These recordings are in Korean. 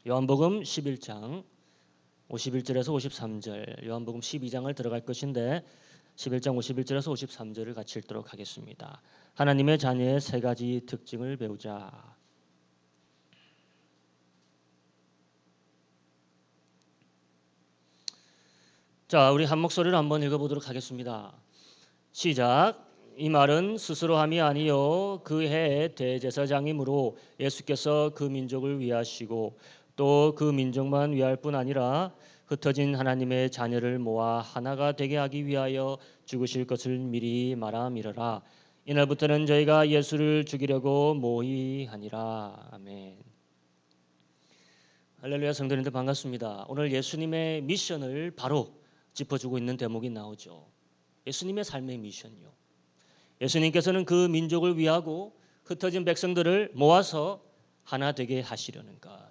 요한복음 11장 51절에서 53절, 요한복음 12장을 들어갈 것인데 11장 51절에서 53절을 같이 읽도록 하겠습니다. 하나님의 자녀의 세 가지 특징을 배우자. 자, 우리 한 목소리로 한번 읽어보도록 하겠습니다. 시작. 이 말은 스스로 함이 아니요 그 해의 대제사장이므로 예수께서 그 민족을 위하시고 또 그 민족만 위할 뿐 아니라 흩어진 하나님의 자녀를 모아 하나가 되게 하기 위하여 죽으실 것을 미리 말함이러라. 이날부터는 저희가 예수를 죽이려고 모의하니라. 아멘. 할렐루야. 성도님들 반갑습니다. 오늘 예수님의 미션을 바로 짚어주고 있는 대목이 나오죠. 예수님의 삶의 미션이요. 예수님께서는 그 민족을 위하고 흩어진 백성들을 모아서 하나 되게 하시려는 것.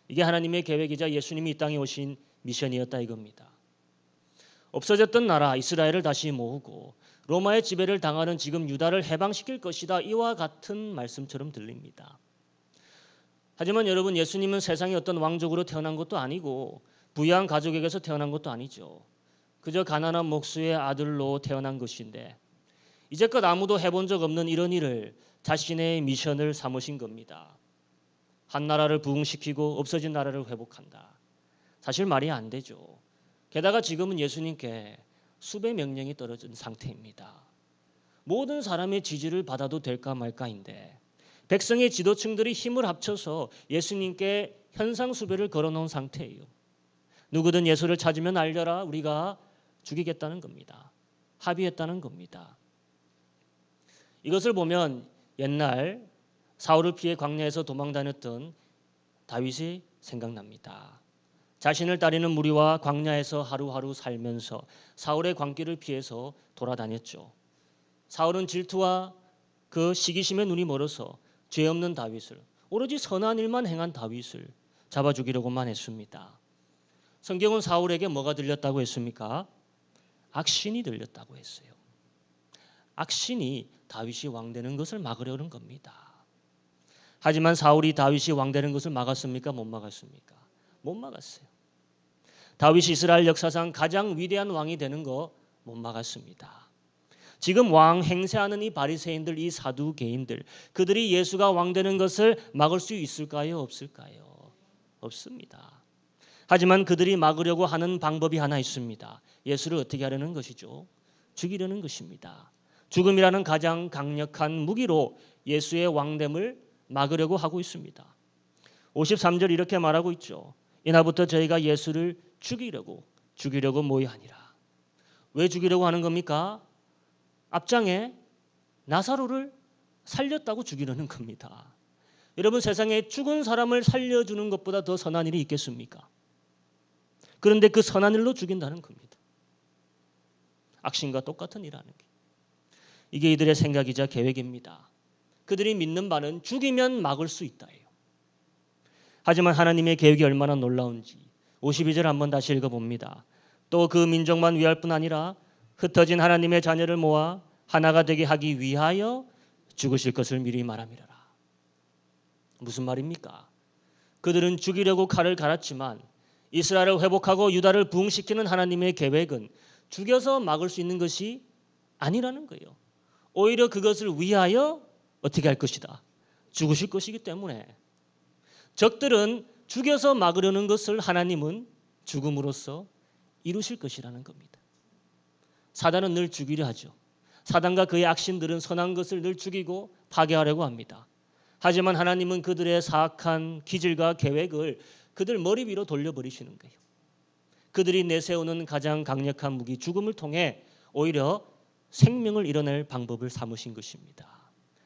이게 하나님의 계획이자 예수님이 이 땅에 오신 미션이었다 이겁니다. 없어졌던 나라 이스라엘을 다시 모으고 로마의 지배를 당하는 지금 유다를 해방시킬 것이다. 이와 같은 말씀처럼 들립니다. 하지만 여러분, 예수님은 세상의 어떤 왕족으로 태어난 것도 아니고 부유한 가족에게서 태어난 것도 아니죠. 그저 가난한 목수의 아들로 태어난 것인데 이제껏 아무도 해본 적 없는 이런 일을 자신의 미션을 삼으신 겁니다. 한 나라를 부흥시키고 없어진 나라를 회복한다. 사실 말이 안 되죠. 게다가 지금은 예수님께 수배 명령이 떨어진 상태입니다. 모든 사람의 지지를 받아도 될까 말까인데 백성의 지도층들이 힘을 합쳐서 예수님께 현상 수배를 걸어놓은 상태예요. 누구든 예수를 찾으면 알려라. 우리가 죽이겠다는 겁니다. 합의했다는 겁니다. 이것을 보면 옛날 사울을 피해 광야에서 도망다녔던 다윗이 생각납니다. 자신을 따르는 무리와 광야에서 하루하루 살면서 사울의 광기를 피해서 돌아다녔죠. 사울은 질투와 그 시기심에 눈이 멀어서 죄 없는 다윗을, 오로지 선한 일만 행한 다윗을 잡아 죽이려고만 했습니다. 성경은 사울에게 뭐가 들렸다고 했습니까? 악신이 들렸다고 했어요. 악신이 다윗이 왕되는 것을 막으려는 겁니다. 하지만 사울이 다윗이 왕되는 것을 막았습니까? 못 막았습니까? 못 막았어요. 다윗이 이스라엘 역사상 가장 위대한 왕이 되는 거 못 막았습니다. 지금 왕 행세하는 이 바리새인들, 이 사두개인들, 그들이 예수가 왕되는 것을 막을 수 있을까요? 없을까요? 없습니다. 하지만 그들이 막으려고 하는 방법이 하나 있습니다. 예수를 어떻게 하려는 것이죠? 죽이려는 것입니다. 죽음이라는 가장 강력한 무기로 예수의 왕됨을 막으려고 하고 있습니다. 53절 이렇게 말하고 있죠. 이날부터 저희가 예수를 죽이려고 모의하니라. 왜 죽이려고 하는 겁니까? 앞장에 나사로를 살렸다고 죽이려는 겁니다. 여러분, 세상에 죽은 사람을 살려주는 것보다 더 선한 일이 있겠습니까? 그런데 그 선한 일로 죽인다는 겁니다. 악신과 똑같은 일하는 게. 이게 이들의 생각이자 계획입니다. 그들이 믿는 바는 죽이면 막을 수 있다예요. 하지만 하나님의 계획이 얼마나 놀라운지 52절 한번 다시 읽어봅니다. 또 그 민족만 위할 뿐 아니라 흩어진 하나님의 자녀를 모아 하나가 되게 하기 위하여 죽으실 것을 미리 말함이라. 무슨 말입니까? 그들은 죽이려고 칼을 갈았지만 이스라엘을 회복하고 유다를 부흥시키는 하나님의 계획은 죽여서 막을 수 있는 것이 아니라는 거예요. 오히려 그것을 위하여 어떻게 할 것이다? 죽으실 것이기 때문에 적들은 죽여서 막으려는 것을 하나님은 죽음으로써 이루실 것이라는 겁니다. 사단은 늘 죽이려 하죠. 사단과 그의 악신들은 선한 것을 늘 죽이고 파괴하려고 합니다. 하지만 하나님은 그들의 사악한 기질과 계획을 그들 머리 위로 돌려버리시는 거예요. 그들이 내세우는 가장 강력한 무기 죽음을 통해 오히려 생명을 이뤄낼 방법을 삼으신 것입니다.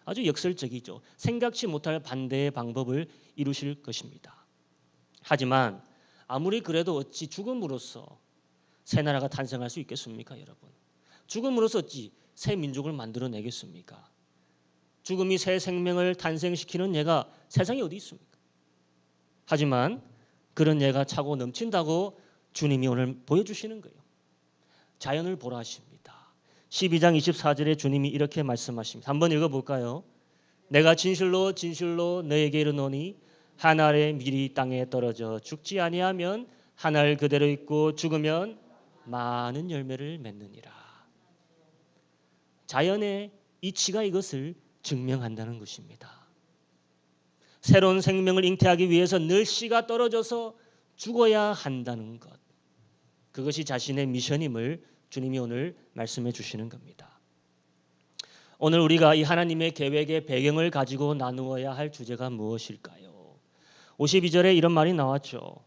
아주 역설적이죠. 생각지 못할 반대의 방법을 이루실 것입니다. 하지만 아무리 그래도 어찌 죽음으로써 새 나라가 탄생할 수 있겠습니까, 여러분? 죽음으로써 어찌 새 민족을 만들어내겠습니까? 죽음이 새 생명을 탄생시키는 예가 세상에 어디 있습니까? 하지만 그런 예가 차고 넘친다고 주님이 오늘 보여주시는 거예요. 자연을 보라 하십니다. 12장 24절에 주님이 이렇게 말씀하십니다. 한번 읽어볼까요? 내가 진실로 진실로 너에게 이르노니 한 알의 밀이 땅에 떨어져 죽지 아니하면 한 알 그대로 있고 죽으면 많은 열매를 맺느니라. 자연의 이치가 이것을 증명한다는 것입니다. 새로운 생명을 잉태하기 위해서 늘 씨가 떨어져서 죽어야 한다는 것. 그것이 자신의 미션임을 주님이 오늘 말씀해 주시는 겁니다. 오늘 우리가 이 하나님의 계획의 배경을 가지고 나누어야 할 주제가 무엇일까요? 52절에 이런 말이 나왔죠.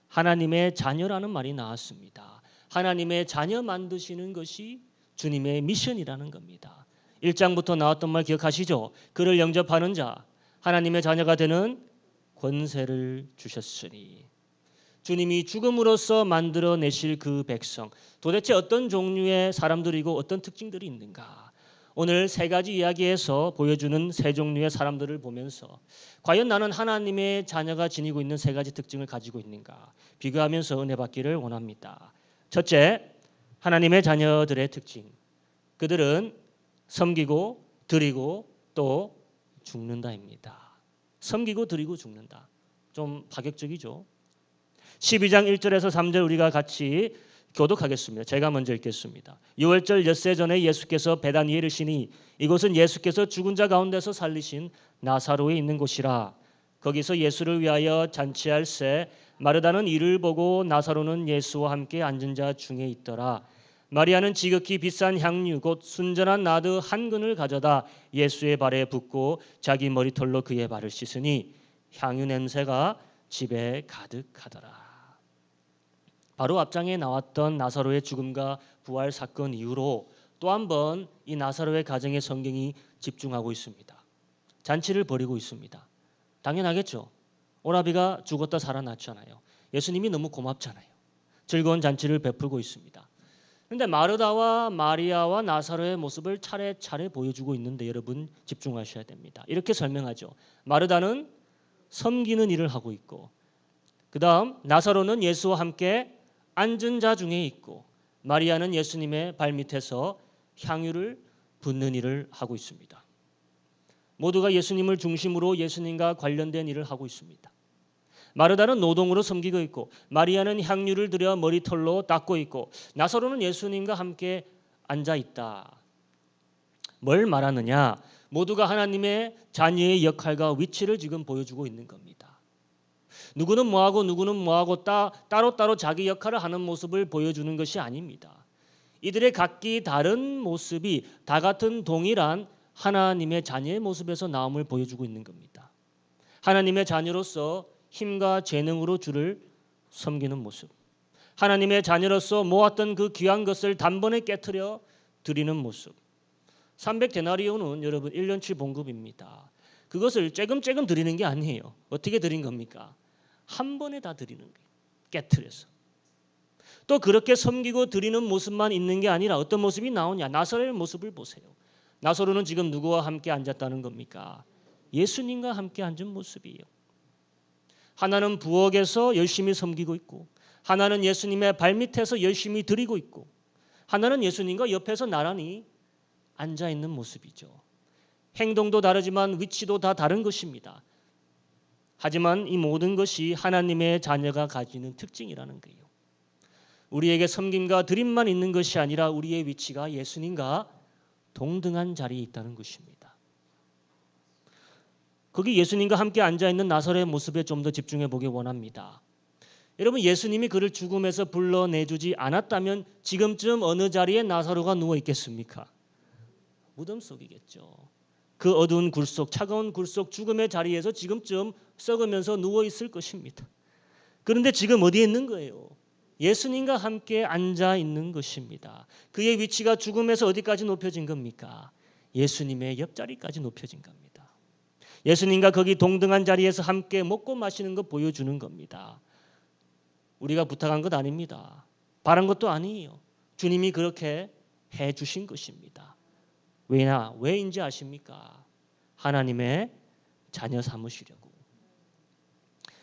하나님의 자녀라는 말이 나왔습니다. 하나님의 자녀 만드시는 것이 주님의 미션이라는 겁니다. 1장부터 나왔던 말 기억하시죠? 그를 영접하는 자, 하나님의 자녀가 되는 권세를 주셨으니. 주님이 죽음으로써 만들어내실 그 백성, 도대체 어떤 종류의 사람들이고 어떤 특징들이 있는가? 오늘 세 가지 이야기에서 보여주는 세 종류의 사람들을 보면서 과연 나는 하나님의 자녀가 지니고 있는 세 가지 특징을 가지고 있는가? 비교하면서 은혜 받기를 원합니다. 첫째, 하나님의 자녀들의 특징. 그들은 섬기고 드리고 또 죽는다입니다. 섬기고 드리고 죽는다. 좀 파격적이죠. 12장 1절에서 3절 우리가 같이 교독하겠습니다. 제가 먼저 읽겠습니다. 유월절 엿새 전에 예수께서 베다니에 이르시니 이곳은 예수께서 죽은 자 가운데서 살리신 나사로에 있는 곳이라. 거기서 예수를 위하여 잔치할 새 마르다는 이를 보고 나사로는 예수와 함께 앉은 자 중에 있더라. 마리아는 지극히 비싼 향유 곧 순전한 나드 한 근을 가져다 예수의 발에 붓고 자기 머리털로 그의 발을 씻으니 향유 냄새가 집에 가득하더라. 바로 앞장에 나왔던 나사로의 죽음과 부활 사건 이후로 또 한 번 이 나사로의 가정에 성경이 집중하고 있습니다. 잔치를 벌이고 있습니다. 당연하겠죠. 오라비가 죽었다 살아났잖아요. 예수님이 너무 고맙잖아요. 즐거운 잔치를 베풀고 있습니다. 그런데 마르다와 마리아와 나사로의 모습을 차례차례 보여주고 있는데 여러분 집중하셔야 됩니다. 이렇게 설명하죠. 마르다는 섬기는 일을 하고 있고 그 다음 나사로는 예수와 함께 앉은 자 중에 있고 마리아는 예수님의 발밑에서 향유를 붓는 일을 하고 있습니다. 모두가 예수님을 중심으로 예수님과 관련된 일을 하고 있습니다. 마르다는 노동으로 섬기고 있고 마리아는 향유를 들여 머리털로 닦고 있고 나사로는 예수님과 함께 앉아 있다. 뭘 말하느냐? 모두가 하나님의 자녀의 역할과 위치를 지금 보여주고 있는 겁니다. 누구는 뭐하고 누구는 뭐하고 따로따로 자기 역할을 하는 모습을 보여주는 것이 아닙니다. 이들의 각기 다른 모습이 다 같은 동일한 하나님의 자녀의 모습에서 나옴을 보여주고 있는 겁니다. 하나님의 자녀로서 힘과 재능으로 주를 섬기는 모습, 하나님의 자녀로서 모았던 그 귀한 것을 단번에 깨트려 드리는 모습. 300데나리온은 여러분 1년치 봉급입니다. 그것을 쬐금쬐금 드리는 게 아니에요. 어떻게 드린 겁니까? 한 번에 다 드리는 거예요. 깨트려서. 또 그렇게 섬기고 드리는 모습만 있는 게 아니라 어떤 모습이 나오냐? 나사로의 모습을 보세요. 나사로는 지금 누구와 함께 앉았다는 겁니까? 예수님과 함께 앉은 모습이에요. 하나는 부엌에서 열심히 섬기고 있고 하나는 예수님의 발밑에서 열심히 드리고 있고 하나는 예수님과 옆에서 나란히 앉아있는 모습이죠. 행동도 다르지만 위치도 다 다른 것입니다. 하지만 이 모든 것이 하나님의 자녀가 가지는 특징이라는 거예요. 우리에게 섬김과 드림만 있는 것이 아니라 우리의 위치가 예수님과 동등한 자리에 있다는 것입니다. 거기 예수님과 함께 앉아있는 나사로의 모습에 좀 더 집중해 보기 원합니다. 여러분 예수님이 그를 죽음에서 불러내주지 않았다면 지금쯤 어느 자리에 나사로가 누워 있겠습니까? 무덤 속이겠죠. 그 어두운 굴 속, 차가운 굴 속 죽음의 자리에서 지금쯤 썩으면서 누워 있을 것입니다. 그런데 지금 어디에 있는 거예요? 예수님과 함께 앉아 있는 것입니다. 그의 위치가 죽음에서 어디까지 높여진 겁니까? 예수님의 옆자리까지 높여진 겁니다. 예수님과 거기 동등한 자리에서 함께 먹고 마시는 것 보여주는 겁니다. 우리가 부탁한 것 아닙니다. 바란 것도 아니에요. 주님이 그렇게 해주신 것입니다. 왜인지 아십니까? 하나님의 자녀 삼으시려고.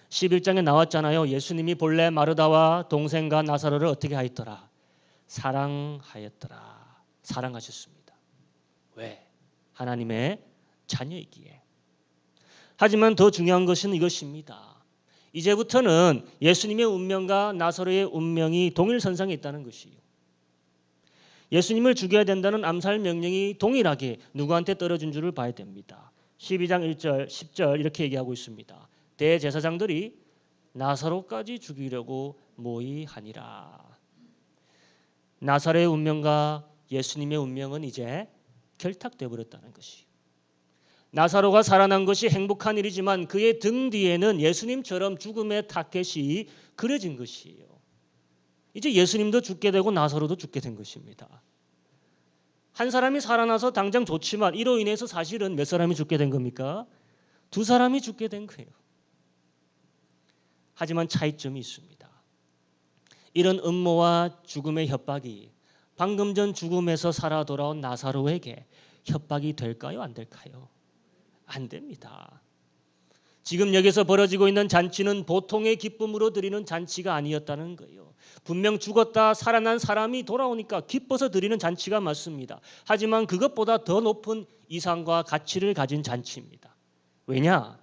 11장에 나왔잖아요. 예수님이 본래 마르다와 동생과 나사로를 어떻게 하였더라? 사랑하였더라. 사랑하셨습니다. 왜? 하나님의 자녀이기에. 하지만 더 중요한 것은 이것입니다. 이제부터는 예수님의 운명과 나사로의 운명이 동일선상에 있다는 것이에요. 예수님을 죽여야 된다는 암살 명령이 동일하게 누구한테 떨어진 줄을 봐야 됩니다. 12장 1절, 10절 이렇게 얘기하고 있습니다. 대제사장들이 나사로까지 죽이려고 모의하니라. 나사로의 운명과 예수님의 운명은 이제 결탁돼 버렸다는 것이에요. 나사로가 살아난 것이 행복한 일이지만 그의 등 뒤에는 예수님처럼 죽음의 타켓이 그려진 것이에요. 이제 예수님도 죽게 되고 나사로도 죽게 된 것입니다. 한 사람이 살아나서 당장 좋지만 이로 인해서 사실은 몇 사람이 죽게 된 겁니까? 두 사람이 죽게 된 거예요. 하지만 차이점이 있습니다. 이런 음모와 죽음의 협박이 방금 전 죽음에서 살아 돌아온 나사로에게 협박이 될까요? 안 될까요? 안 됩니다. 지금 여기서 벌어지고 있는 잔치는 보통의 기쁨으로 드리는 잔치가 아니었다는 거예요. 분명 죽었다 살아난 사람이 돌아오니까 기뻐서 드리는 잔치가 맞습니다. 하지만 그것보다 더 높은 이상과 가치를 가진 잔치입니다. 왜냐?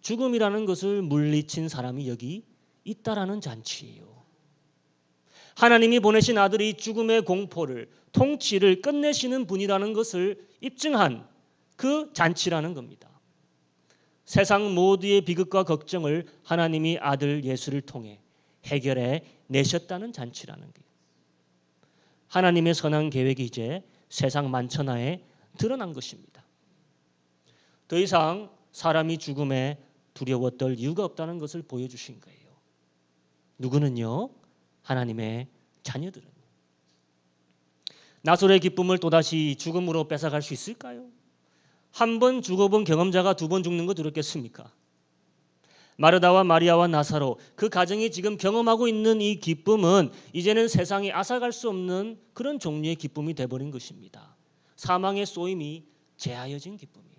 죽음이라는 것을 물리친 사람이 여기 있다라는 잔치예요. 하나님이 보내신 아들이 죽음의 공포를, 통치를 끝내시는 분이라는 것을 입증한 그 잔치라는 겁니다. 세상 모두의 비극과 걱정을 하나님이 아들 예수를 통해 해결해 내셨다는 잔치라는 거예요. 하나님의 선한 계획이 이제 세상 만천하에 드러난 것입니다. 더 이상 사람이 죽음에 두려워 떨 이유가 없다는 것을 보여주신 거예요. 누구는요? 하나님의 자녀들은. 나사로의 기쁨을 또다시 죽음으로 뺏어갈 수 있을까요? 한 번 죽어본 경험자가 두 번 죽는 거 두렵겠습니까? 마르다와 마리아와 나사로 그 가정이 지금 경험하고 있는 이 기쁨은 이제는 세상이 앗아갈 수 없는 그런 종류의 기쁨이 돼버린 것입니다. 사망의 쏘임이 제하여진 기쁨이에요.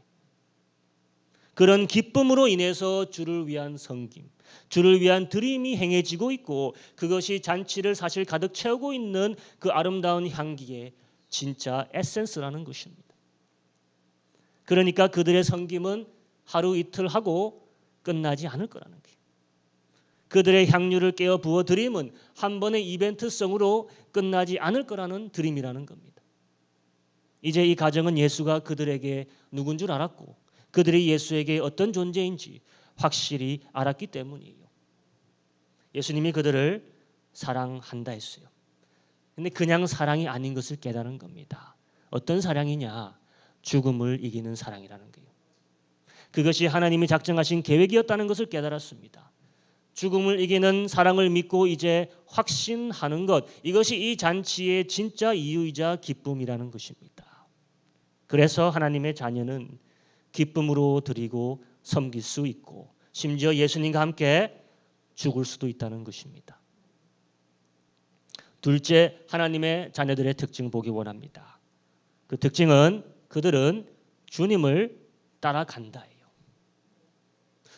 그런 기쁨으로 인해서 주를 위한 섬김, 주를 위한 드림이 행해지고 있고 그것이 잔치를 사실 가득 채우고 있는 그 아름다운 향기의 진짜 에센스라는 것입니다. 그러니까 그들의 섬김은 하루 이틀 하고 끝나지 않을 거라는 거예요. 그들의 향유를 깨어 부어 드림은 한 번의 이벤트성으로 끝나지 않을 거라는 드림이라는 겁니다. 이제 이 가정은 예수가 그들에게 누군 줄 알았고 그들이 예수에게 어떤 존재인지 확실히 알았기 때문이에요. 예수님이 그들을 사랑한다 했어요. 근데 그냥 사랑이 아닌 것을 깨달은 겁니다. 어떤 사랑이냐? 죽음을 이기는 사랑이라는 거예요. 그것이 하나님이 작정하신 계획이었다는 것을 깨달았습니다. 죽음을 이기는 사랑을 믿고 이제 확신하는 것, 이것이 이 잔치의 진짜 이유이자 기쁨이라는 것입니다. 그래서 하나님의 자녀는 기쁨으로 드리고 섬길 수 있고 심지어 예수님과 함께 죽을 수도 있다는 것입니다. 둘째, 하나님의 자녀들의 특징 보기 원합니다. 그 특징은 그들은 주님을 따라간다예요.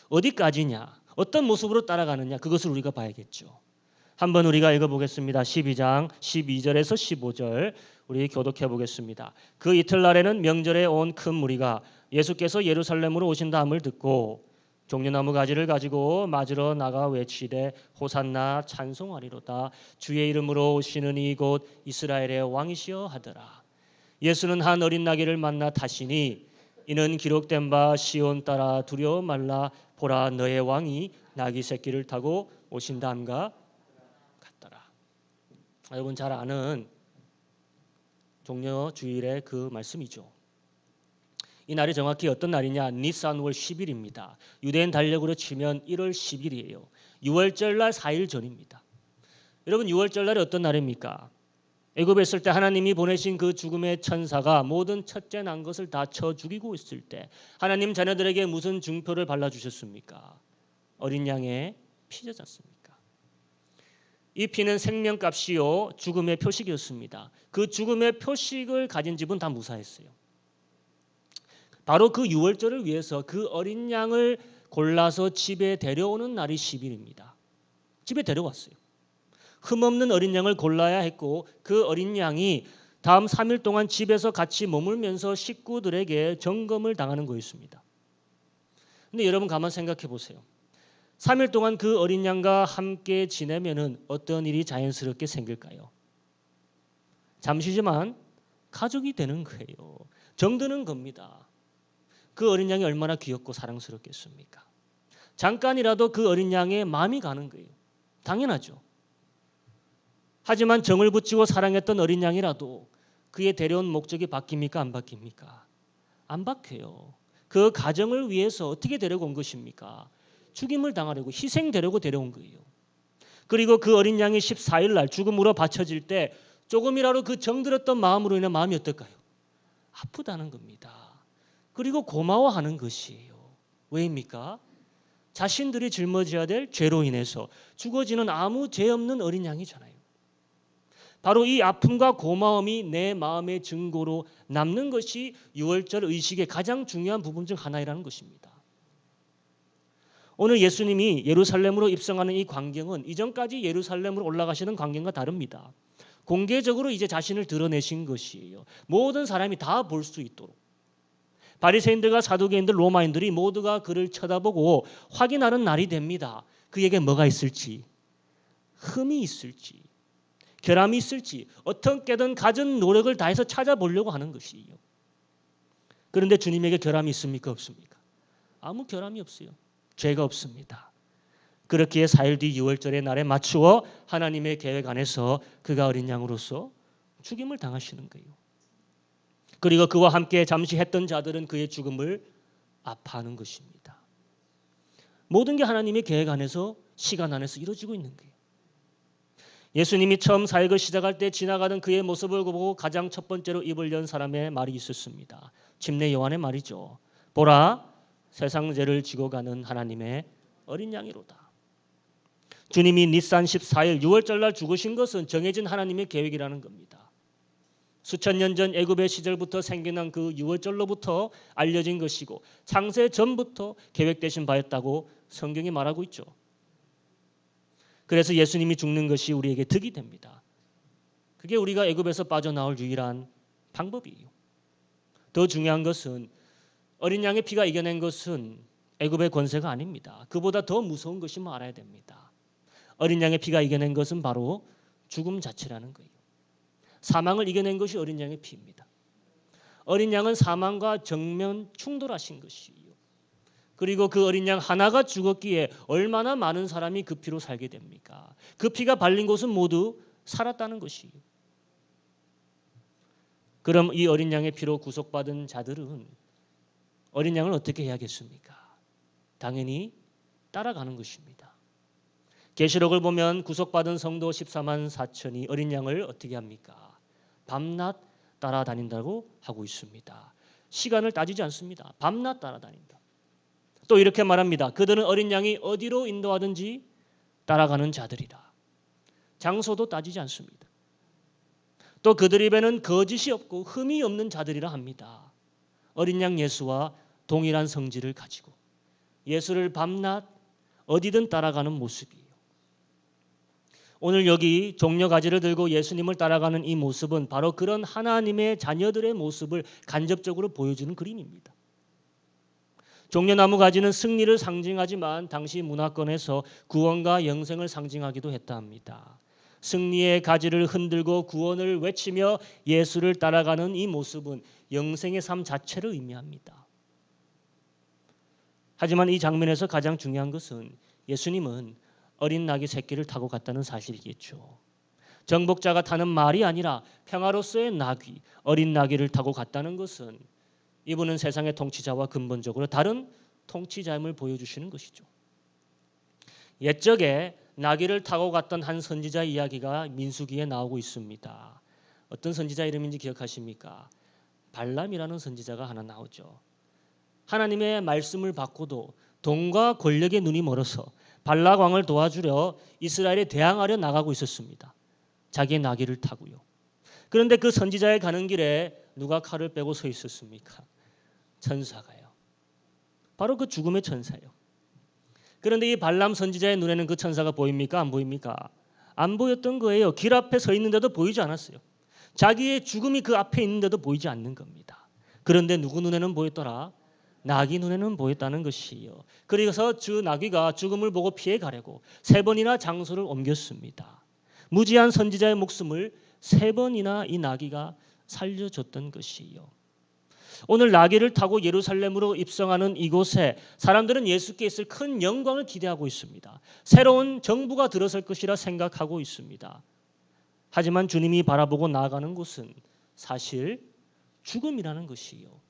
어디까지냐? 어떤 모습으로 따라가느냐? 그것을 우리가 봐야겠죠. 한번 우리가 읽어보겠습니다. 12장 12절에서 15절 우리 교독해 보겠습니다. 그 이틀날에는 명절에 온 큰 무리가 예수께서 예루살렘으로 오신다함을 듣고 종려나무 가지를 가지고 맞으러 나가 외치되 호산나 찬송하리로다. 주의 이름으로 오시는 이곳 이스라엘의 왕이시여 하더라. 예수는 한 어린 나귀를 만나 타시니 이는 기록된 바 시온 따라 두려워 말라 보라 너의 왕이 나귀 새끼를 타고 오신다함과 같더라. 여러분 잘 아는 종려 주일의 그 말씀이죠. 이 날이 정확히 어떤 날이냐? 니산월 10일입니다. 유대인 달력으로 치면 1월 10일이에요. 6월절 날 4일 전입니다. 여러분 6월절 날이 어떤 날입니까? 애굽에 있을 때 하나님이 보내신 그 죽음의 천사가 모든 첫째 난 것을 다 쳐 죽이고 있을 때 하나님 자녀들에게 무슨 증표를 발라주셨습니까? 어린 양의 피지 않습니까? 이 피는 생명값이요 죽음의 표식이었습니다. 그 죽음의 표식을 가진 집은 다 무사했어요. 바로 그 6월절을 위해서 그 어린 양을 골라서 집에 데려오는 날이 10일입니다. 집에 데려왔어요. 흠없는 어린 양을 골라야 했고 그 어린 양이 다음 3일 동안 집에서 같이 머물면서 식구들에게 점검을 당하는 거였습니다. 근데 여러분 가만 생각해 보세요. 3일 동안 그 어린 양과 함께 지내면은 어떤 일이 자연스럽게 생길까요? 잠시지만 가족이 되는 거예요. 정드는 겁니다. 그 어린 양이 얼마나 귀엽고 사랑스럽겠습니까? 잠깐이라도 그 어린 양의 마음이 가는 거예요. 당연하죠. 하지만 정을 붙이고 사랑했던 어린 양이라도 그의 데려온 목적이 바뀝니까? 안 바뀝니까? 안 바뀌어요. 그 가정을 위해서 어떻게 데려온 것입니까? 죽임을 당하려고 희생되려고 데려온 거예요. 그리고 그 어린 양이 14일 날 죽음으로 바쳐질 때 조금이라도 그 정들었던 마음으로 인해 마음이 어떨까요? 아프다는 겁니다. 그리고 고마워하는 것이에요. 왜입니까? 자신들이 짊어져야 될 죄로 인해서 죽어지는 아무 죄 없는 어린 양이잖아요. 바로 이 아픔과 고마움이 내 마음의 증거로 남는 것이 유월절 의식의 가장 중요한 부분 중 하나이라는 것입니다. 오늘 예수님이 예루살렘으로 입성하는 이 광경은 이전까지 예루살렘으로 올라가시는 광경과 다릅니다. 공개적으로 이제 자신을 드러내신 것이에요. 모든 사람이 다 볼 수 있도록. 바리새인들과 사두개인들, 로마인들이 모두가 그를 쳐다보고 확인하는 날이 됩니다. 그에게 뭐가 있을지, 흠이 있을지, 결함이 있을지 어떻게든 갖은 노력을 다해서 찾아보려고 하는 것이에요. 그런데 주님에게 결함이 있습니까? 없습니까? 아무 결함이 없어요. 죄가 없습니다. 그렇기에 4일 뒤 유월절의 날에 맞추어 하나님의 계획 안에서 그가 어린 양으로서 죽임을 당하시는 거예요. 그리고 그와 함께 잠시 했던 자들은 그의 죽음을 아파하는 것입니다. 모든 게 하나님의 계획 안에서 시간 안에서 이루어지고 있는 거예요. 예수님이 처음 사역을 시작할 때 지나가던 그의 모습을 보고 가장 첫 번째로 입을 연 사람의 말이 있었습니다. 침례 요한의 말이죠. 보라, 세상 죄를 지고 가는 하나님의 어린 양이로다. 주님이 니산 14일 유월절날 죽으신 것은 정해진 하나님의 계획이라는 겁니다. 수천 년 전 애굽의 시절부터 생겨난 그 유월절로부터 알려진 것이고 창세 전부터 계획되신 바였다고 성경이 말하고 있죠. 그래서 예수님이 죽는 것이 우리에게 득이 됩니다. 그게 우리가 애굽에서 빠져나올 유일한 방법이에요. 더 중요한 것은 어린 양의 피가 이겨낸 것은 애굽의 권세가 아닙니다. 그보다 더 무서운 것이 뭐 알아야 됩니다. 어린 양의 피가 이겨낸 것은 바로 죽음 자체라는 거예요. 사망을 이겨낸 것이 어린 양의 피입니다. 어린 양은 사망과 정면 충돌하신 것이에요. 그리고 그 어린 양 하나가 죽었기에 얼마나 많은 사람이 그 피로 살게 됩니까? 그 피가 발린 곳은 모두 살았다는 것이에요. 그럼 이 어린 양의 피로 구속받은 자들은 어린 양을 어떻게 해야겠습니까? 당연히 따라가는 것입니다. 계시록을 보면 구속받은 성도 14만 4천이 어린 양을 어떻게 합니까? 밤낮 따라다닌다고 하고 있습니다. 시간을 따지지 않습니다. 밤낮 따라다닌다. 또 이렇게 말합니다. 그들은 어린 양이 어디로 인도하든지 따라가는 자들이라. 장소도 따지지 않습니다. 또 그들 입에는 거짓이 없고 흠이 없는 자들이라 합니다. 어린 양 예수와 동일한 성질을 가지고 예수를 밤낮 어디든 따라가는 모습이에요. 오늘 여기 종려가지를 들고 예수님을 따라가는 이 모습은 바로 그런 하나님의 자녀들의 모습을 간접적으로 보여주는 그림입니다. 종려나무 가지는 승리를 상징하지만 당시 문화권에서 구원과 영생을 상징하기도 했다 합니다. 승리의 가지를 흔들고 구원을 외치며 예수를 따라가는 이 모습은 영생의 삶 자체를 의미합니다. 하지만 이 장면에서 가장 중요한 것은 예수님은 어린 나귀 새끼를 타고 갔다는 사실이겠죠. 정복자가 타는 말이 아니라 평화로서의 나귀, 어린 나귀를 타고 갔다는 것은 이분은 세상의 통치자와 근본적으로 다른 통치자임을 보여주시는 것이죠. 옛적에 나귀를 타고 갔던 한 선지자 이야기가 민수기에 나오고 있습니다. 어떤 선지자 이름인지 기억하십니까? 발람이라는 선지자가 하나 나오죠. 하나님의 말씀을 받고도 돈과 권력의 눈이 멀어서 발락 왕을 도와주려 이스라엘에 대항하려 나가고 있었습니다. 자기의 나귀를 타고요. 그런데 그 선지자의 가는 길에 누가 칼을 빼고 서 있었습니까? 천사가요. 바로 그 죽음의 천사예요. 그런데 이 발람 선지자의 눈에는 그 천사가 보입니까? 안 보입니까? 안 보였던 거예요. 길 앞에 서 있는데도 보이지 않았어요. 자기의 죽음이 그 앞에 있는데도 보이지 않는 겁니다. 그런데 누구 눈에는 보였더라? 나귀 눈에는 보였다는 것이요. 그래서 저 나귀가 죽음을 보고 피해 가려고 3번이나 장소를 옮겼습니다. 무지한 선지자의 목숨을 3번이나 이 나귀가 살려줬던 것이요. 오늘 나귀를 타고 예루살렘으로 입성하는 이곳에 사람들은 예수께 있을 큰 영광을 기대하고 있습니다. 새로운 정부가 들어설 것이라 생각하고 있습니다. 하지만 주님이 바라보고 나아가는 곳은 사실 죽음이라는 것이요.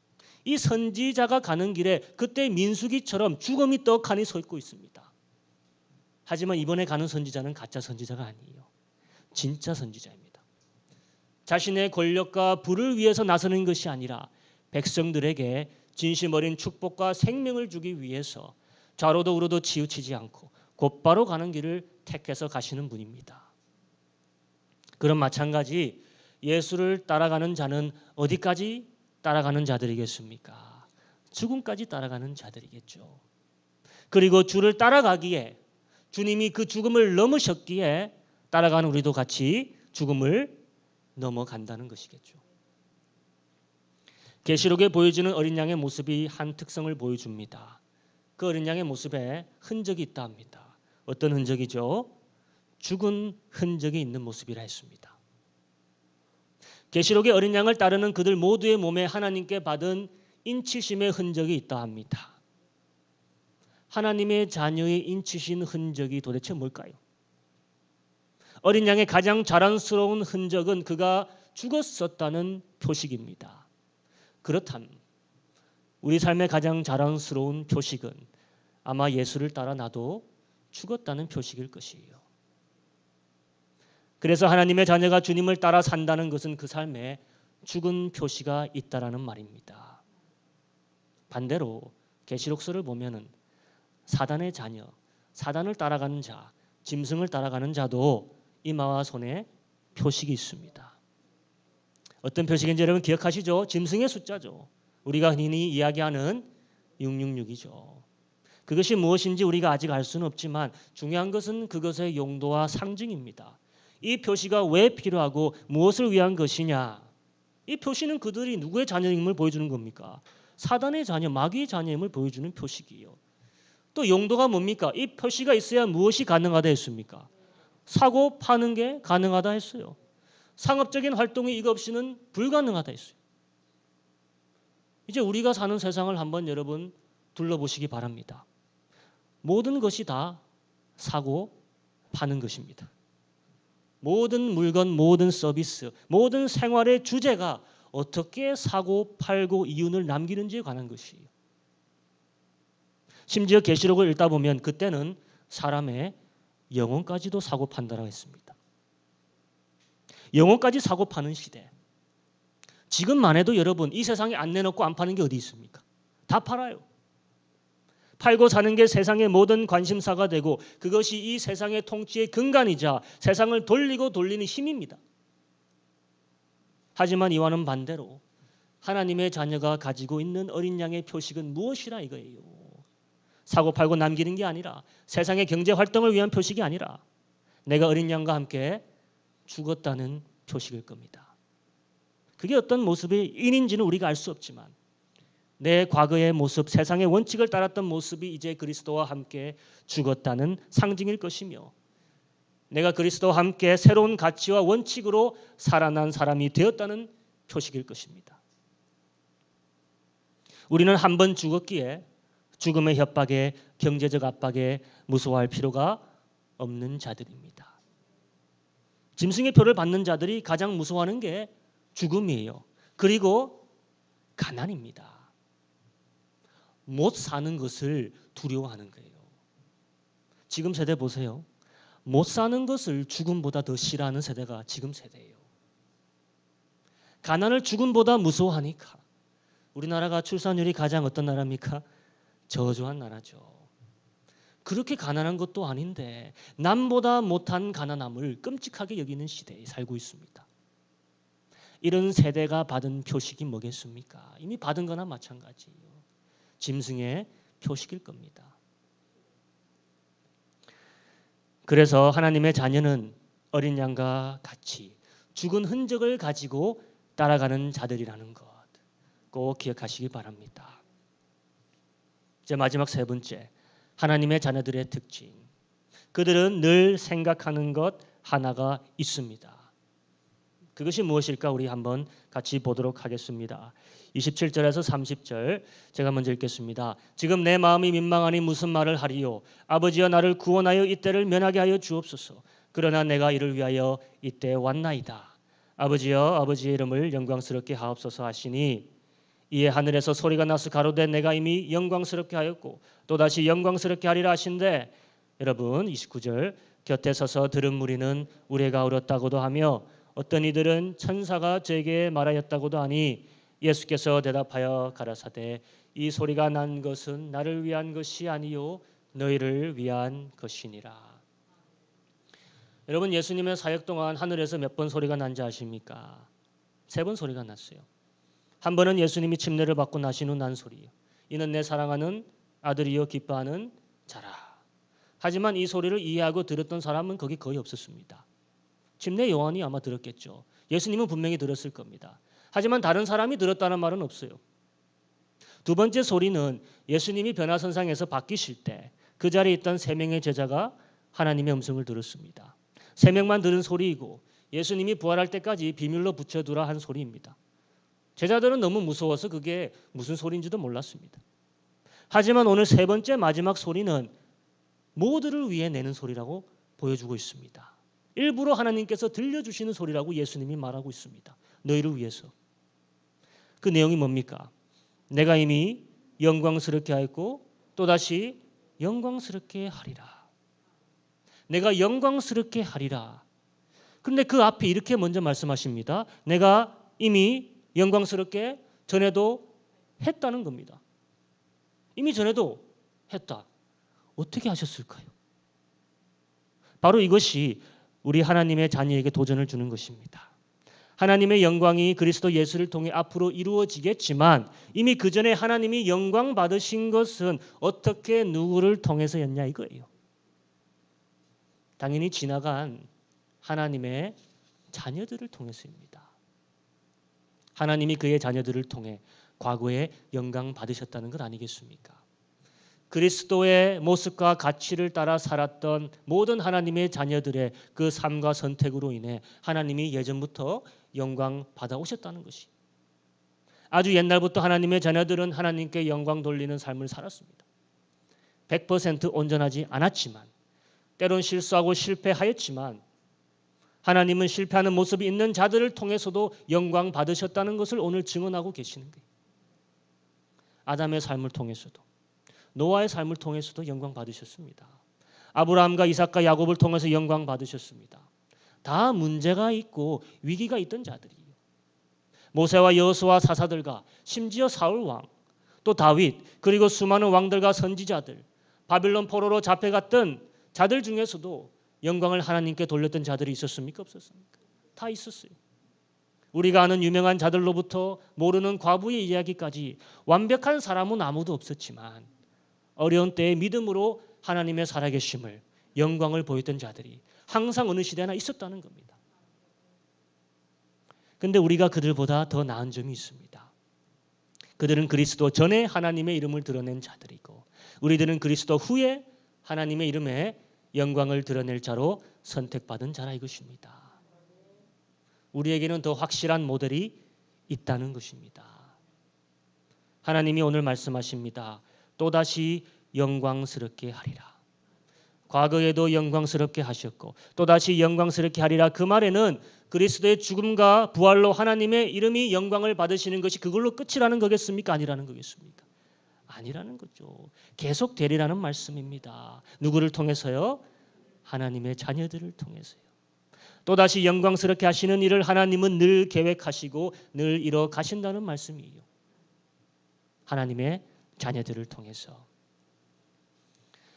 이 선지자가 가는 길에 그때 민수기처럼 죽음이 떡하니 서 있고 있습니다. 하지만 이번에 가는 선지자는 가짜 선지자가 아니에요. 진짜 선지자입니다. 자신의 권력과 부를 위해서 나서는 것이 아니라 백성들에게 진심 어린 축복과 생명을 주기 위해서 좌로도 우로도 치우치지 않고 곧바로 가는 길을 택해서 가시는 분입니다. 그럼 마찬가지 예수를 따라가는 자는 어디까지 따라가는 자들이겠습니까? 죽음까지 따라가는 자들이겠죠. 그리고 주를 따라가기에 주님이 그 죽음을 넘으셨기에 따라가는 우리도 같이 죽음을 넘어간다는 것이겠죠. 계시록에 보여지는 어린 양의 모습이 한 특성을 보여줍니다. 그 어린 양의 모습에 흔적이 있다 합니다. 어떤 흔적이죠? 죽은 흔적이 있는 모습이라 했습니다. 계시록의 어린 양을 따르는 그들 모두의 몸에 하나님께 받은 인치심의 흔적이 있다 합니다. 하나님의 자녀의 인치신 흔적이 도대체 뭘까요? 어린 양의 가장 자랑스러운 흔적은 그가 죽었었다는 표식입니다. 그렇다면 우리 삶의 가장 자랑스러운 표식은 아마 예수를 따라 나도 죽었다는 표식일 것이에요. 그래서 하나님의 자녀가 주님을 따라 산다는 것은 그 삶에 죽은 표시가 있다라는 말입니다. 반대로 계시록서를 보면은 사단의 자녀, 사단을 따라가는 자, 짐승을 따라가는 자도 이마와 손에 표식이 있습니다. 어떤 표식인지 여러분 기억하시죠? 짐승의 숫자죠. 우리가 흔히 이야기하는 666이죠. 그것이 무엇인지 우리가 아직 알 수는 없지만 중요한 것은 그것의 용도와 상징입니다. 이 표시가 왜 필요하고 무엇을 위한 것이냐? 이 표시는 그들이 누구의 자녀임을 보여주는 겁니까? 사단의 자녀, 마귀의 자녀임을 보여주는 표식이에요. 또 용도가 뭡니까? 이 표시가 있어야 무엇이 가능하다 했습니까? 사고 파는 게 가능하다 했어요. 상업적인 활동이 이거 없이는 불가능하다 했어요. 이제 우리가 사는 세상을 한번 여러분 둘러보시기 바랍니다. 모든 것이 다 사고 파는 것입니다. 모든 물건, 모든 서비스, 모든 생활의 주제가 어떻게 사고 팔고 이윤을 남기는지에 관한 것이에요. 심지어 계시록을 읽다 보면 그때는 사람의 영혼까지도 사고 판다라고 했습니다. 영혼까지 사고 파는 시대. 지금만 해도 여러분 이 세상에 안 내놓고 안 파는 게 어디 있습니까? 다 팔아요. 팔고 사는 게 세상의 모든 관심사가 되고 그것이 이 세상의 통치의 근간이자 세상을 돌리고 돌리는 힘입니다. 하지만 이와는 반대로 하나님의 자녀가 가지고 있는 어린 양의 표식은 무엇이라 이거예요. 사고 팔고 남기는 게 아니라 세상의 경제 활동을 위한 표식이 아니라 내가 어린 양과 함께 죽었다는 표식일 겁니다. 그게 어떤 모습의 인인지는 우리가 알 수 없지만 내 과거의 모습, 세상의 원칙을 따랐던 모습이 이제 그리스도와 함께 죽었다는 상징일 것이며 내가 그리스도와 함께 새로운 가치와 원칙으로 살아난 사람이 되었다는 표식일 것입니다. 우리는 한 번 죽었기에 죽음의 협박에 경제적 압박에 무서워할 필요가 없는 자들입니다. 짐승의 표를 받는 자들이 가장 무서워하는 게 죽음이에요. 그리고 가난입니다. 못 사는 것을 두려워하는 거예요. 지금 세대 보세요. 못 사는 것을 죽음보다 더 싫어하는 세대가 지금 세대예요. 가난을 죽음보다 무서워하니까 우리나라가 출산율이 가장 어떤 나라입니까? 저조한 나라죠. 그렇게 가난한 것도 아닌데 남보다 못한 가난함을 끔찍하게 여기는 시대에 살고 있습니다. 이런 세대가 받은 표식이 뭐겠습니까? 이미 받은 거나 마찬가지예요. 짐승의 표식일 겁니다. 그래서 하나님의 자녀는 어린 양과 같이 죽은 흔적을 가지고 따라가는 자들이라는 것 꼭 기억하시기 바랍니다. 이제 마지막 세 번째, 하나님의 자녀들의 특징. 그들은 늘 생각하는 것 하나가 있습니다. 그것이 무엇일까? 우리 한번 같이 보도록 하겠습니다. 27절에서 30절 제가 먼저 읽겠습니다. 지금 내 마음이 민망하니 무슨 말을 하리요? 아버지여 나를 구원하여 이때를 면하게 하여 주옵소서. 그러나 내가 이를 위하여 이때 왔나이다. 아버지여 아버지의 이름을 영광스럽게 하옵소서 하시니 이에 하늘에서 소리가 나서 가로되 내가 이미 영광스럽게 하였고 또다시 영광스럽게 하리라 하신대. 여러분 29절 곁에 서서 들은 무리는 우레가 울었다고도 하며 어떤 이들은 천사가 저에게 말하였다고도 하니 예수께서 대답하여 가라사대 이 소리가 난 것은 나를 위한 것이 아니요 너희를 위한 것이니라. 여러분 예수님의 사역 동안 하늘에서 몇 번 소리가 난지 아십니까? 3번 소리가 났어요. 한 번은 예수님이 침례를 받고 나신 후 난 소리예요. 이는 내 사랑하는 아들이요 기뻐하는 자라. 하지만 이 소리를 이해하고 들었던 사람은 거기 거의 없었습니다. 침례 요한이 아마 들었겠죠. 예수님은 분명히 들었을 겁니다. 하지만 다른 사람이 들었다는 말은 없어요. 두 번째 소리는 예수님이 변화선상에서 바뀌실 때 그 자리에 있던 3명의 제자가 하나님의 음성을 들었습니다. 3명만 들은 소리이고 예수님이 부활할 때까지 비밀로 붙여두라 한 소리입니다. 제자들은 너무 무서워서 그게 무슨 소리인지도 몰랐습니다. 하지만 오늘 세 번째 마지막 소리는 모두를 위해 내는 소리라고 보여주고 있습니다. 일부러 하나님께서 들려주시는 소리라고 예수님이 말하고 있습니다. 너희를 위해서. 그 내용이 뭡니까? 내가 이미 영광스럽게 하였고 또다시 영광스럽게 하리라. 내가 영광스럽게 하리라. 그런데 그 앞에 이렇게 먼저 말씀하십니다. 내가 이미 영광스럽게 전에도 했다는 겁니다. 이미 전에도 했다. 어떻게 하셨을까요? 바로 이것이 우리 하나님의 자녀에게 도전을 주는 것입니다. 하나님의 영광이 그리스도 예수를 통해 앞으로 이루어지겠지만 이미 그 전에 하나님이 영광 받으신 것은 어떻게 누구를 통해서였냐 이거예요. 당연히 지나간 하나님의 자녀들을 통해서입니다. 하나님이 그의 자녀들을 통해 과거에 영광 받으셨다는 것 아니겠습니까? 그리스도의 모습과 가치를 따라 살았던 모든 하나님의 자녀들의 그 삶과 선택으로 인해 하나님이 예전부터 영광 받아오셨다는 것이. 아주 옛날부터 하나님의 자녀들은 하나님께 영광 돌리는 삶을 살았습니다. 100% 온전하지 않았지만 때론 실수하고 실패하였지만 하나님은 실패하는 모습이 있는 자들을 통해서도 영광 받으셨다는 것을 오늘 증언하고 계시는 거예요. 아담의 삶을 통해서도 노아의 삶을 통해서도 영광 받으셨습니다. 아브라함과 이삭과 야곱을 통해서 영광 받으셨습니다. 다 문제가 있고 위기가 있던 자들이에요. 모세와 여호수아 사사들과 심지어 사울 왕, 또 다윗, 그리고 수많은 왕들과 선지자들, 바빌론 포로로 잡혀갔던 자들 중에서도 영광을 하나님께 돌렸던 자들이 있었습니까? 없었습니까? 다 있었어요. 우리가 아는 유명한 자들로부터 모르는 과부의 이야기까지 완벽한 사람은 아무도 없었지만 어려운 때에 믿음으로 하나님의 살아계심을 영광을 보였던 자들이 항상 어느 시대나 있었다는 겁니다. 그런데 우리가 그들보다 더 나은 점이 있습니다. 그들은 그리스도 전에 하나님의 이름을 드러낸 자들이고 우리들은 그리스도 후에 하나님의 이름에 영광을 드러낼 자로 선택받은 자라 이것입니다. 우리에게는 더 확실한 모델이 있다는 것입니다. 하나님이 오늘 말씀하십니다. 또다시 영광스럽게 하리라. 과거에도 영광스럽게 하셨고 또다시 영광스럽게 하리라. 그 말에는 그리스도의 죽음과 부활로 하나님의 이름이 영광을 받으시는 것이 그걸로 끝이라는 거겠습니까? 아니라는 거겠습니까? 아니라는 거죠. 계속 되리라는 말씀입니다. 누구를 통해서요? 하나님의 자녀들을 통해서요. 또다시 영광스럽게 하시는 일을 하나님은 늘 계획하시고 늘 이뤄 가신다는 말씀이에요. 하나님의 자녀들을 통해서.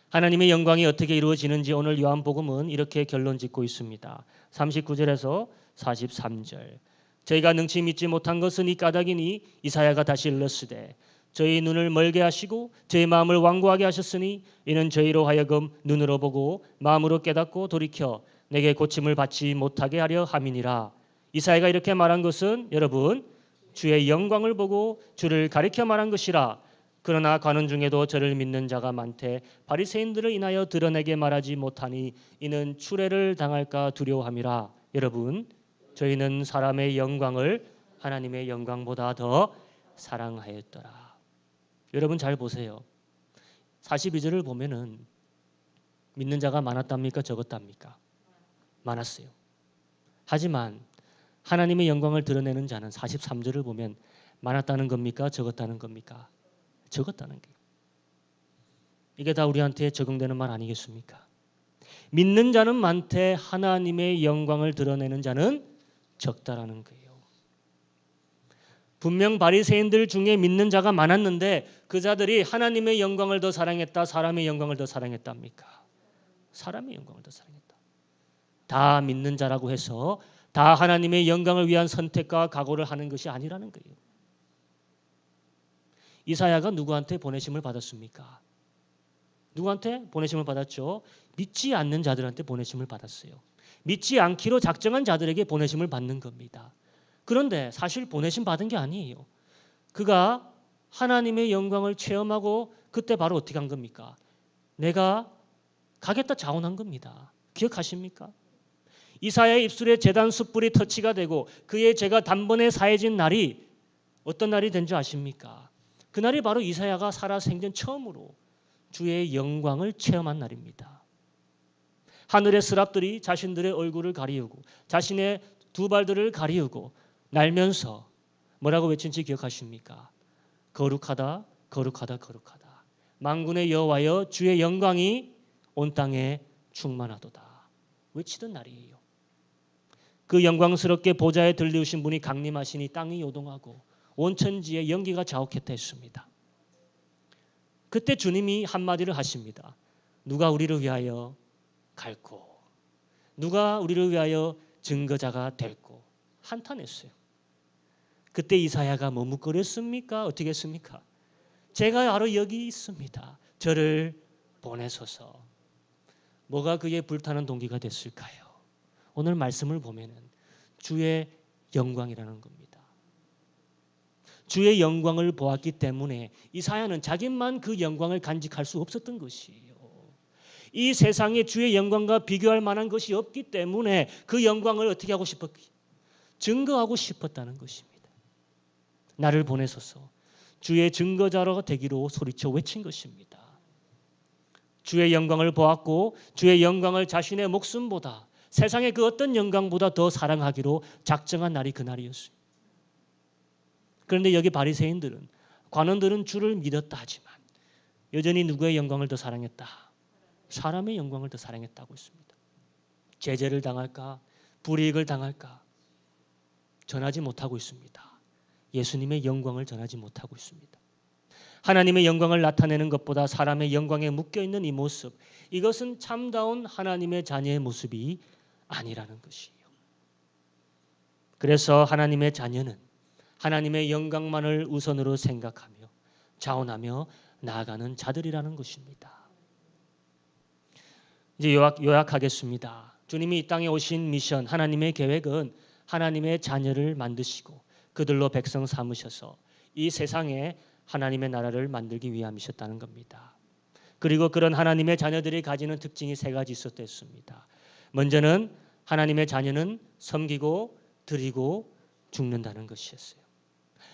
하나님의 영광이 어떻게 이루어지는지 오늘 요한복음은 이렇게 결론 짓고 있습니다. 39절에서 43절. 저희가 능치 믿지 못한 것은 이 까닭이니 이사야가 다시 일렀으되 저희 눈을 멀게 하시고 저희 마음을 완고하게 하셨으니 이는 저희로 하여금 눈으로 보고 마음으로 깨닫고 돌이켜 내게 고침을 받지 못하게 하려 함이니라. 이사야가 이렇게 말한 것은 여러분 주의 영광을 보고 주를 가리켜 말한 것이라. 그러나 가는 중에도 저를 믿는 자가 많되 바리새인들을 인하여 드러내게 말하지 못하니 이는 추례를 당할까 두려워함이라. 여러분, 저희는 사람의 영광을 하나님의 영광보다 더 사랑하였더라. 여러분 잘 보세요. 42절을 보면은 믿는 자가 많았답니까? 적었답니까? 많았어요. 하지만 하나님의 영광을 드러내는 자는 43절을 보면 많았다는 겁니까? 적었다는 겁니까? 적었다는 거예요. 이게 다 우리한테 적용되는 말 아니겠습니까? 믿는 자는 많되 하나님의 영광을 드러내는 자는 적다라는 거예요. 분명 바리새인들 중에 믿는 자가 많았는데 그 자들이 하나님의 영광을 더 사랑했다, 사람의 영광을 더 사랑했답니까? 사람의 영광을 더 사랑했다. 다 믿는 자라고 해서 다 하나님의 영광을 위한 선택과 각오를 하는 것이 아니라는 거예요. 이사야가 누구한테 보내심을 받았습니까? 누구한테 보내심을 받았죠? 믿지 않는 자들한테 보내심을 받았어요. 믿지 않기로 작정한 자들에게 보내심을 받는 겁니다. 그런데 사실 보내심 받은 게 아니에요. 그가 하나님의 영광을 체험하고 그때 바로 어떻게 한 겁니까? 내가 가겠다 자원한 겁니다. 기억하십니까? 이사야의 입술에 제단 숯불이 터치가 되고 그의 죄가 단번에 사해진 날이 어떤 날이 된 줄 아십니까? 그날이 바로 이사야가 살아 생전 처음으로 주의 영광을 체험한 날입니다. 하늘의 스랍들이 자신들의 얼굴을 가리우고 자신의 두 발들을 가리우고 날면서 뭐라고 외친지 기억하십니까? 거룩하다, 거룩하다, 거룩하다. 만군의 여호와여 주의 영광이 온 땅에 충만하도다. 외치던 날이에요. 그 영광스럽게 보좌에 들리우신 분이 강림하시니 땅이 요동하고 온 천지에 연기가 자욱했다 했습니다. 그때 주님이 한마디를 하십니다. 누가 우리를 위하여 갈고 누가 우리를 위하여 증거자가 될고 한탄했어요. 그때 이사야가 머뭇거렸습니까? 어떻게 했습니까? 제가 바로 여기 있습니다. 저를 보내소서. 뭐가 그의 불타는 동기가 됐을까요? 오늘 말씀을 보면은 주의 영광이라는 겁니다. 주의 영광을 보았기 때문에 이사야는 자기만 그 영광을 간직할 수 없었던 것이에요. 이 세상에 주의 영광과 비교할 만한 것이 없기 때문에 그 영광을 어떻게 하고 싶었기? 증거하고 싶었다는 것입니다. 나를 보내소서 주의 증거자로 되기로 소리쳐 외친 것입니다. 주의 영광을 보았고 주의 영광을 자신의 목숨보다 세상의 그 어떤 영광보다 더 사랑하기로 작정한 날이 그날이었어요. 그런데 여기 바리새인들은 관원들은 주를 믿었다 하지만 여전히 누구의 영광을 더 사랑했다? 사람의 영광을 더 사랑했다고 했습니다. 제재를 당할까? 불이익을 당할까? 전하지 못하고 있습니다. 예수님의 영광을 전하지 못하고 있습니다. 하나님의 영광을 나타내는 것보다 사람의 영광에 묶여있는 이 모습, 이것은 참다운 하나님의 자녀의 모습이 아니라는 것이에요. 그래서 하나님의 자녀는 하나님의 영광만을 우선으로 생각하며 자원하며 나아가는 자들이라는 것입니다. 이제 요약하겠습니다. 주님이 이 땅에 오신 미션, 하나님의 계획은 하나님의 자녀를 만드시고 그들로 백성 삼으셔서 이 세상에 하나님의 나라를 만들기 위함이셨다는 겁니다. 그리고 그런 하나님의 자녀들이 가지는 특징이 세 가지 있었습니다. 먼저는 하나님의 자녀는 섬기고 드리고 죽는다는 것이었어요.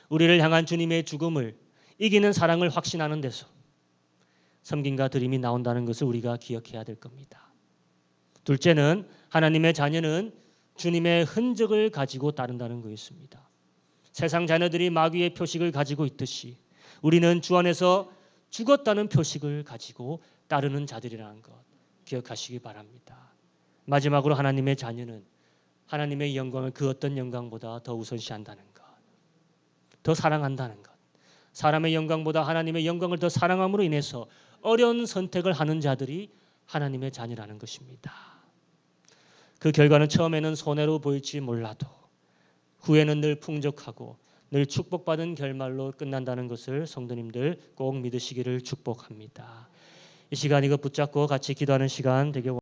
우리를 향한 주님의 죽음을 이기는 사랑을 확신하는 데서 섬김과 드림이 나온다는 것을 우리가 기억해야 될 겁니다. 둘째는 하나님의 자녀는 주님의 흔적을 가지고 따른다는 것입니다. 세상 자녀들이 마귀의 표식을 가지고 있듯이 우리는 주 안에서 죽었다는 표식을 가지고 따르는 자들이라는 것 기억하시기 바랍니다. 마지막으로 하나님의 자녀는 하나님의 영광을 그 어떤 영광보다 더 우선시한다는 것, 더 사랑한다는 것, 사람의 영광보다 하나님의 영광을 더 사랑함으로 인해서 어려운 선택을 하는 자들이 하나님의 자녀라는 것입니다. 그 결과는 처음에는 손해로 보일지 몰라도 후에는 늘 풍족하고 늘 축복받은 결말로 끝난다는 것을 성도님들 꼭 믿으시기를 축복합니다. 이 시간 이거 붙잡고 같이 기도하는 시간 되게